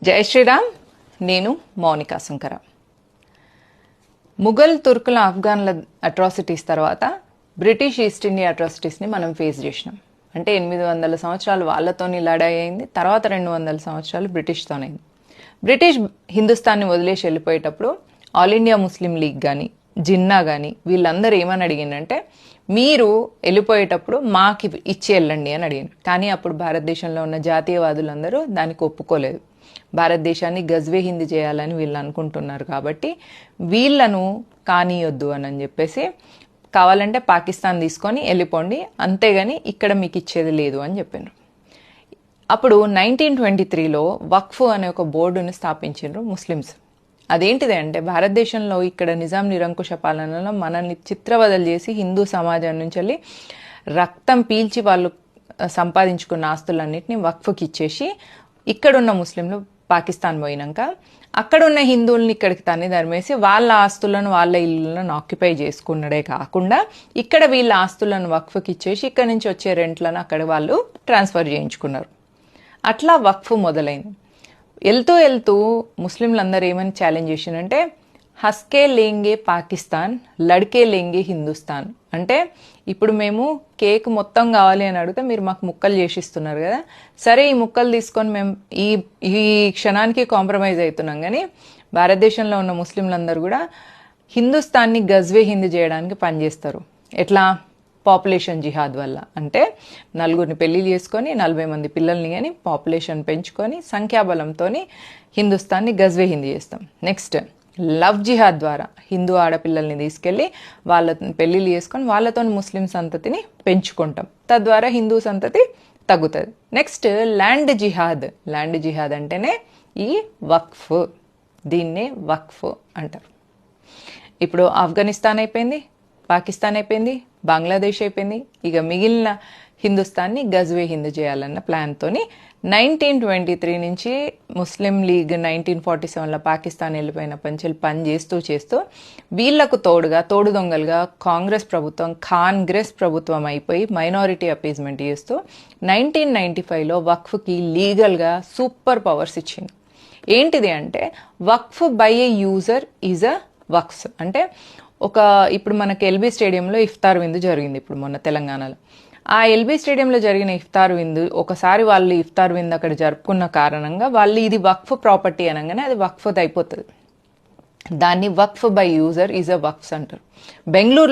జై శ్రీరామ్. నేను మౌనికా సుంకర. ముఘల్ తుర్కుల ఆఫ్ఘన్ల అట్రాసిటీస్ తర్వాత బ్రిటిష్ ఈస్ట్ ఇండియా అట్రాసిటీస్ని మనం ఫేస్ చేసినాం. అంటే 800 సంవత్సరాలు వాళ్ళతోని లడాయి అయింది, తర్వాత 200 సంవత్సరాలు బ్రిటిష్తోనైంది. బ్రిటిష్ హిందుస్థాన్ని వదిలేసి వెళ్ళిపోయేటప్పుడు ఆల్ ఇండియా ముస్లిం లీగ్ కానీ జిన్నా కానీ వీళ్ళందరూ ఏమని అడిగిందంటే, మీరు వెళ్ళిపోయేటప్పుడు మాకు ఇచ్చి వెళ్ళండి అని అడిగారు. కానీ అప్పుడు భారతదేశంలో ఉన్న జాతీయవాదులందరూ దానికి ఒప్పుకోలేదు. భారతదేశాన్ని గజ్వే హిందీ చేయాలని వీళ్ళు అనుకుంటున్నారు కాబట్టి వీళ్ళను కానీయొద్దు అని చెప్పేసి, కావాలంటే పాకిస్తాన్ తీసుకొని వెళ్ళిపోండి, అంతేగాని ఇక్కడ మీకు ఇచ్చేది లేదు అని చెప్పారు. అప్పుడు 1923లో వక్ఫ్ అనే ఒక బోర్డును స్థాపించారు ముస్లిమ్స్. అదేంటిది అంటే, భారతదేశంలో ఇక్కడ నిజాం నిరంకుశ పాలనలో మనల్ని చిత్రవదలు చేసి హిందూ సమాజం నుంచి వెళ్ళి రక్తం పీల్చి వాళ్ళు సంపాదించుకున్న ఆస్తులన్నింటినీ వక్ఫ్కి ఇచ్చేసి, ఇక్కడున్న ముస్లింలు పాకిస్తాన్ పోయినాక అక్కడున్న హిందువుల్ని ఇక్కడికి తన్ని ధర్మేసి వాళ్ళ ఆస్తులను వాళ్ళ ఇళ్ళను ఆక్యుపై చేసుకున్నదే కాకుండా ఇక్కడ వీళ్ళ ఆస్తులను వక్ఫ్కి ఇచ్చేసి ఇక్కడ నుంచి వచ్చే రెంట్లను అక్కడ వాళ్ళు ట్రాన్స్ఫర్ చేయించుకున్నారు. అట్లా వక్ఫ్ మొదలైంది. వెళ్తూ ముస్లింలందరూ ఏమని ఛాలెంజ్ చేసినంటే, హస్కే లేంగే పాకిస్తాన్, లడ్కే లేంగే హిందుస్థాన్. అంటే ఇప్పుడు మేము కేక్ మొత్తం కావాలి అని అడిగితే మీరు మాకు ముక్కలు చేసిస్తున్నారు కదా, సరే ఈ ముక్కలు తీసుకొని మేము ఈ క్షణానికి కాంప్రమైజ్ అవుతున్నాం, కానీ భారతదేశంలో ఉన్న ముస్లింలందరూ కూడా హిందుస్థాన్ని గజ్వే హిందీ చేయడానికి పనిచేస్తారు. ఎట్లా? పాపులేషన్ జిహాద్ వల్ల. అంటే నలుగురిని పెళ్లిళ్ళు చేసుకొని 40 మంది పిల్లల్ని కానీ పాపులేషన్ పెంచుకొని సంఖ్యాబలంతో హిందుస్థాన్ని గజ్వే హిందీ చేస్తాం. నెక్స్ట్ లవ్ జిహాద్ ద్వారా హిందూ ఆడపిల్లల్ని తీసుకెళ్ళి వాళ్ళని పెళ్లిళ్ళు చేసుకొని వాళ్ళతో ముస్లిం సంతతిని పెంచుకుంటాం, తద్వారా హిందూ సంతతి తగ్గుతుంది. నెక్స్ట్ ల్యాండ్ జిహాద్. ల్యాండ్ జిహాద్ అంటేనే ఈ వక్ఫ్, దీన్నే వక్ఫ్ అంటారు. ఇప్పుడు ఆఫ్ఘనిస్తాన్ అయిపోయింది, పాకిస్తాన్ అయిపోయింది, బంగ్లాదేశ్ అయిపోయింది, ఇక మిగిలిన హిందుస్థాన్ని గజ్వే హిందీ చేయాలన్న ప్లాన్తో 1923 నుంచి ముస్లిం లీగ్ 1947లో పాకిస్తాన్ వెళ్ళిపోయిన పంచెలు పని చేస్తూ వీళ్లకు తోడు దొంగలుగా కాంగ్రెస్ ప్రభుత్వం అయిపోయి మైనారిటీ అపీజ్మెంట్ చేస్తూ 1995లో వక్ఫ్కి లీగల్గా సూపర్ పవర్స్ ఇచ్చింది. ఏంటిది అంటే, Waqf by a user is a Waqf. అంటే ఇప్పుడు మనకి ఎల్బీ స్టేడియంలో ఇఫ్తార్ విందు జరిగింది ఇప్పుడు మొన్న తెలంగాణలో. ఆ ఎల్బీ స్టేడియంలో జరిగిన ఇఫ్తార్ విందు, ఒకసారి వాళ్ళు ఇఫ్తార్ విందు అక్కడ జరుపుకున్న కారణంగా వాళ్ళు ఇది వక్ఫ్ ప్రాపర్టీ అనగానే అది వక్ఫ్ అయిపోతుంది. దాన్ని వక్ఫ్ బై యూజర్ ఈజ్ అ వక్ఫ్ అంటారు. బెంగళూరులో